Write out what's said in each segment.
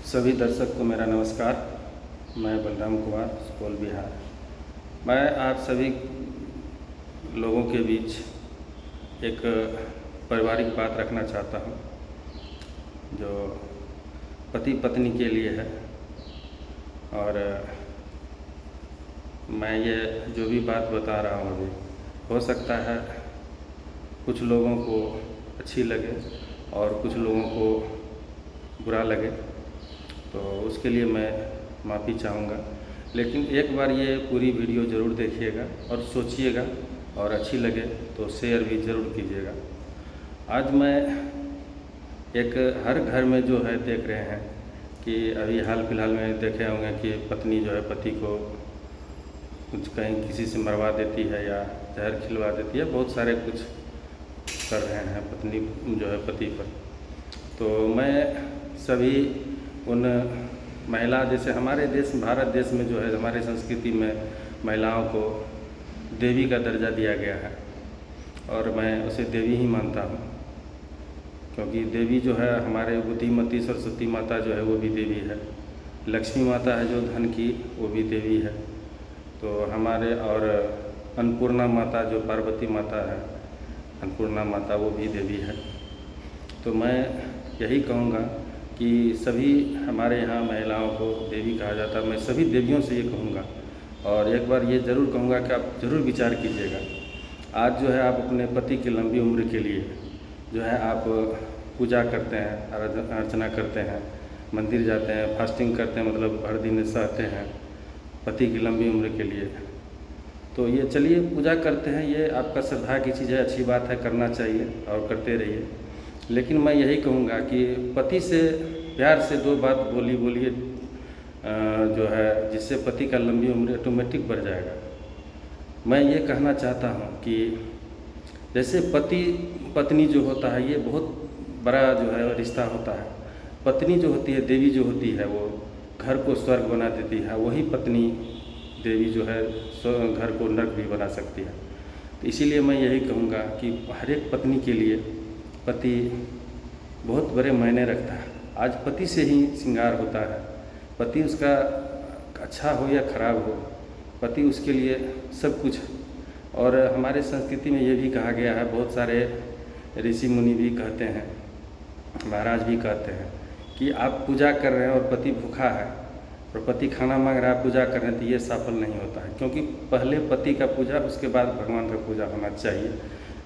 सभी दर्शक को मेरा नमस्कार। मैं बलराम कुमार, सुपौल, बिहार। मैं आज सभी लोगों के बीच एक पारिवारिक बात रखना चाहता हूँ जो पति पत्नी के लिए है। और मैं ये जो भी बात बता रहा हूँ अभी, हो सकता है कुछ लोगों को अच्छी लगे और कुछ लोगों को बुरा लगे, तो उसके लिए मैं माफ़ी चाहूँगा। लेकिन एक बार ये पूरी वीडियो ज़रूर देखिएगा और सोचिएगा, और अच्छी लगे तो शेयर भी ज़रूर कीजिएगा। आज मैं एक हर घर में जो है देख रहे हैं कि अभी हाल फिलहाल में देखे होंगे कि पत्नी जो है पति को कुछ कहीं किसी से मरवा देती है या जहर खिलवा देती है, बहुत सारे कुछ कर रहे हैं पत्नी जो है पति पर। तो मैं सभी उन महिला, जैसे हमारे देश भारत देश में जो है हमारे संस्कृति में महिलाओं को देवी का दर्जा दिया गया है और मैं उसे देवी ही मानता हूँ, क्योंकि देवी जो है हमारे बुद्धिमती सरस्वती माता जो है वो भी देवी है, लक्ष्मी माता है जो धन की, वो भी देवी है। तो हमारे और अन्नपूर्णा माता जो पार्वती माता है, अन्नपूर्णा माता, वो भी देवी है। तो मैं यही कहूँगा कि सभी हमारे यहाँ महिलाओं को देवी कहा जाता है। मैं सभी देवियों से ये कहूँगा और एक बार ये ज़रूर कहूँगा कि आप ज़रूर विचार कीजिएगा। आज जो है आप अपने पति की लंबी उम्र के लिए जो है आप पूजा करते हैं, अर्चना करते हैं, मंदिर जाते हैं, फास्टिंग करते हैं, मतलब हर दिन सहते हैं पति की लंबी उम्र के लिए। तो ये चलिए पूजा करते हैं, ये आपका श्रद्धा की चीज़ है, अच्छी बात है, करना चाहिए और करते रहिए। लेकिन मैं यही कहूँगा कि पति से प्यार से दो बात बोलिए जो है, जिससे पति का लंबी उम्र ऑटोमेटिक बढ़ जाएगा। मैं ये कहना चाहता हूँ कि जैसे पति पत्नी जो होता है ये बहुत बड़ा जो है रिश्ता होता है। पत्नी जो होती है, देवी जो होती है, वो घर को स्वर्ग बना देती है। वही पत्नी देवी जो है घर को नर्क भी बना सकती है। तो इसीलिए मैं यही कहूँगा कि हर एक पत्नी के लिए पति बहुत बड़े मायने रखता है। आज पति से ही श्रृंगार होता है। पति उसका अच्छा हो या खराब हो, पति उसके लिए सब कुछ है। और हमारे संस्कृति में ये भी कहा गया है, बहुत सारे ऋषि मुनि भी कहते हैं, महाराज भी कहते हैं कि आप पूजा कर रहे हैं और पति भूखा है और पति खाना मांग रहा है, पूजा कर रहे हैं, तो ये सफल नहीं होता है। क्योंकि पहले पति का पूजा, उसके बाद भगवान का पूजा होना चाहिए।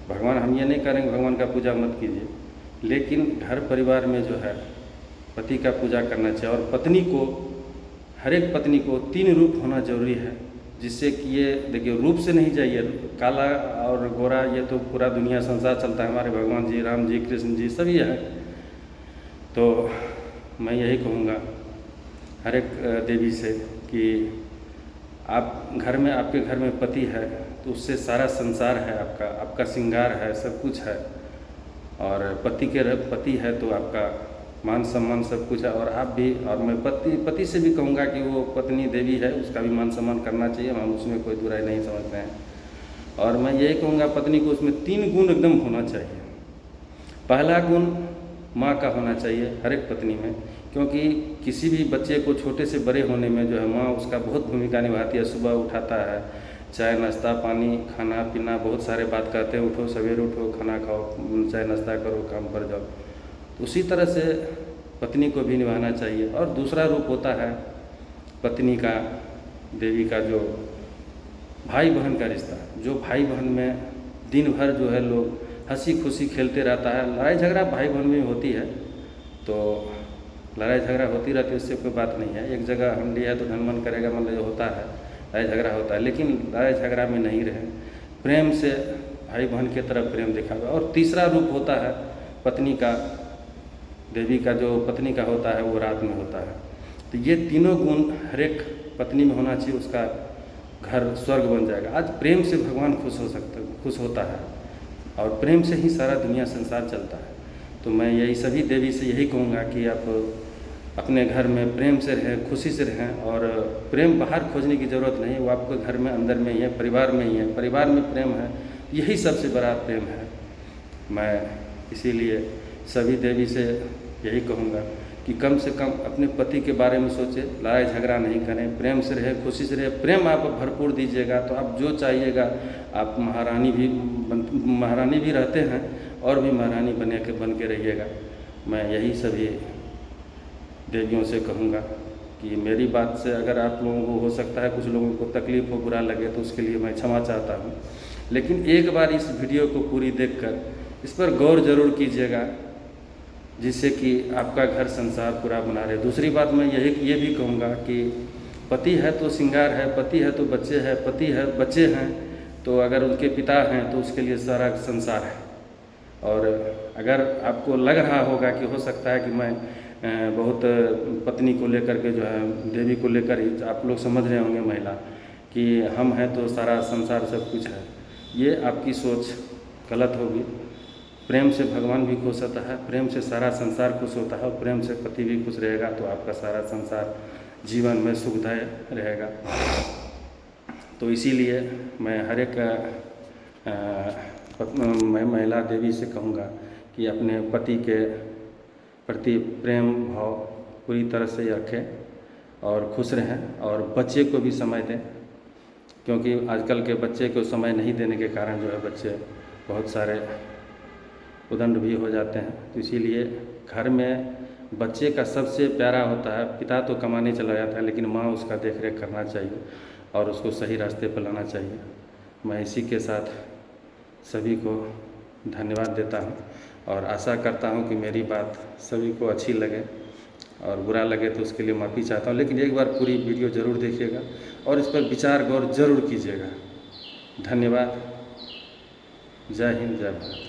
भगवान, हम ये नहीं करेंगे भगवान का पूजा मत कीजिए, लेकिन घर परिवार में जो है पति का पूजा करना चाहिए। और पत्नी को, हर एक पत्नी को 3 रूप होना जरूरी है, जिससे कि ये देखिए रूप से नहीं जाइए, काला और गोरा ये तो पूरा दुनिया संसार चलता है, हमारे भगवान जी, राम जी, कृष्ण जी सभी है। तो मैं यही कहूँगा हर एक देवी से कि आप घर में, आपके घर में पति है तो उससे सारा संसार है, आपका श्रृंगार है, सब कुछ है। और पति है तो आपका मान सम्मान सब कुछ है। और आप भी, और मैं पति से भी कहूँगा कि वो पत्नी देवी है, उसका भी मान सम्मान करना चाहिए, हम उसमें कोई बुराई नहीं समझते हैं। और मैं यही कहूँगा पत्नी को उसमें 3 गुण एकदम होना चाहिए। पहला गुण माँ का होना चाहिए हर एक पत्नी में, क्योंकि किसी भी बच्चे को छोटे से बड़े होने में जो है माँ उसका बहुत भूमिका निभाती है। सुबह उठाता है, चाय नाश्ता पानी, खाना पीना, बहुत सारे बात कहते हैं, उठो सवेरे उठो, खाना खाओ, चाय नाश्ता करो, काम पर जाओ। तो उसी तरह से पत्नी को भी निभाना चाहिए। और दूसरा रूप होता है पत्नी का, देवी का, जो भाई बहन का रिश्ता, जो भाई बहन में दिन भर जो है लोग हंसी खुशी खेलते रहता है। लड़ाई झगड़ा भाई बहन में होती है, तो लड़ाई झगड़ा होती रहती है, उससे कोई बात नहीं है। एक जगह हम लिया तो धन मन करेगा, मतलब जो होता है लड़ाई झगड़ा होता है, लेकिन लड़ाई झगड़ा में नहीं रहे, प्रेम से भाई बहन की तरफ प्रेम दिखावे। और तीसरा रूप होता है पत्नी का, देवी का, जो पत्नी का होता है वो रात में होता है। तो ये तीनों गुण हर एक पत्नी में होना चाहिए, उसका घर स्वर्ग बन जाएगा। आज प्रेम से भगवान खुश होता है और प्रेम से ही सारा दुनिया संसार चलता है। तो मैं यही सभी देवी से यही कहूँगा कि आप अपने घर में प्रेम से रहें, खुशी से रहें। और प्रेम बाहर खोजने की ज़रूरत नहीं, वो आपके घर में अंदर में ही है, परिवार में ही है। परिवार में प्रेम है, यही सबसे बड़ा प्रेम है। मैं इसीलिए सभी देवी से यही कहूँगा कि कम से कम अपने पति के बारे में सोचें, लड़ाई झगड़ा नहीं करें, प्रेम से रहे, खुशी से रहे। प्रेम आप भरपूर दीजिएगा तो आप जो चाहिएगा, आप महारानी भी रहते हैं और भी महारानी बन के रहिएगा। मैं यही सभी देवियों से कहूँगा कि मेरी बात से अगर आप लोगों को हो सकता है कुछ लोगों को तकलीफ़ हो, बुरा लगे, तो उसके लिए मैं क्षमा चाहता हूँ। लेकिन एक बार इस वीडियो को पूरी देखकर इस पर गौर ज़रूर कीजिएगा, जिससे कि आपका घर संसार पूरा बना रहे। दूसरी बात मैं ये भी कहूँगा कि पति है तो श्रृंगार है, पति है तो बच्चे हैं, पति है बच्चे हैं तो अगर उनके पिता हैं तो उसके लिए सारा संसार है। और अगर आपको लग रहा होगा कि हो सकता है कि मैं बहुत पत्नी को लेकर के जो है, देवी को लेकर ही आप लोग समझ रहे होंगे महिला कि हम हैं तो सारा संसार सब कुछ है, ये आपकी सोच गलत होगी। प्रेम से भगवान भी खुश होता है, प्रेम से सारा संसार खुश होता है, और प्रेम से पति भी खुश रहेगा तो आपका सारा संसार जीवन में सुखदायी रहेगा। तो इसीलिए मैं हर एक मैं महिला देवी से कहूँगा कि अपने पति के प्रति प्रेम भाव पूरी तरह से रखें और खुश रहें, और बच्चे को भी समय दें, क्योंकि आजकल के बच्चे को समय नहीं देने के कारण जो है बच्चे बहुत सारे उदंड भी हो जाते हैं। तो इसीलिए घर में बच्चे का सबसे प्यारा होता है, पिता तो कमाने चला जाता है लेकिन माँ उसका देख रेख करना चाहिए और उसको सही रास्ते पर लाना चाहिए। मैं इसी के साथ सभी को धन्यवाद देता हूँ और आशा करता हूँ कि मेरी बात सभी को अच्छी लगे, और बुरा लगे तो उसके लिए माफ़ी चाहता हूँ। लेकिन एक बार पूरी वीडियो ज़रूर देखिएगा और इस पर विचार गौर ज़रूर कीजिएगा। धन्यवाद। जय हिंद, जय भारत।